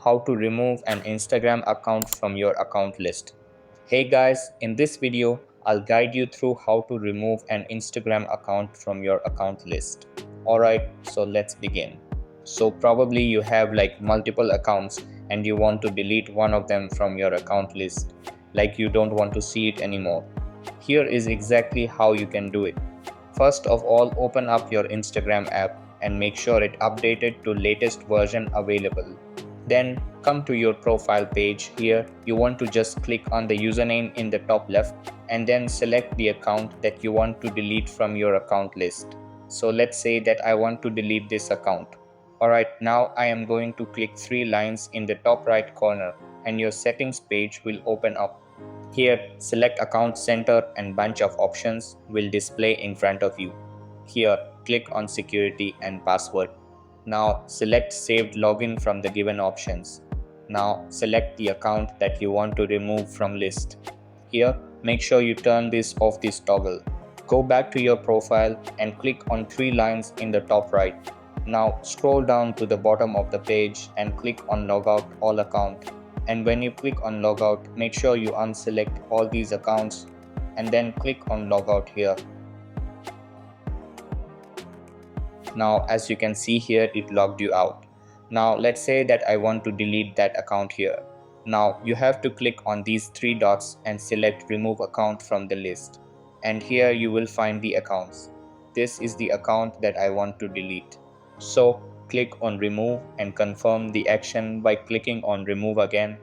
how to remove an Instagram account from your account list. Hey guys, in this video, I'll guide you through how to remove an Instagram account from your account list. Alright, so let's begin. So probably you have like multiple accounts and you want to delete one of them from your account list, like you don't want to see it anymore. Here is exactly how you can do it. First of all, open up your Instagram app and make sure it updated to latest version available. Then come to your profile page. Here you want to just click on the username in the top left and then select the account that you want to delete from your account list. So let's say that I want to delete this account. Alright, now I am going to click three lines in the top right corner and your settings page will open up. Here, select account center and bunch of options will display in front of you. Here, click on security and password. Now, select saved login from the given options. Now, select the account that you want to remove from list. Here, make sure you turn this toggle. Go back to your profile and click on three lines in the top right. Now, scroll down to the bottom of the page and click on logout all account. And when you click on logout, make sure you unselect all these accounts and then click on logout here. Now as you can see here, it logged you out. Now let's say that I want to delete that account here. Now you have to click on these three dots and select remove account from the list. And here you will find the accounts. This is the account that I want to delete. So click on remove and confirm the action by clicking on remove again.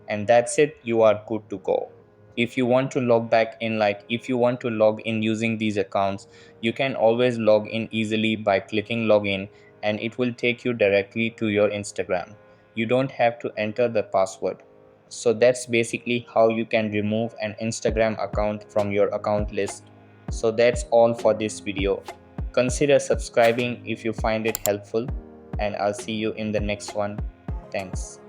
And that's it, you are good to go. If you want to log back in, like if you want to log in using these accounts, you can always log in easily by clicking login and it will take you directly to your Instagram. You don't have to enter the password. So that's basically how you can remove an Instagram account from your account list. So that's all for this video. Consider subscribing if you find it helpful, and I'll see you in the next one. Thanks.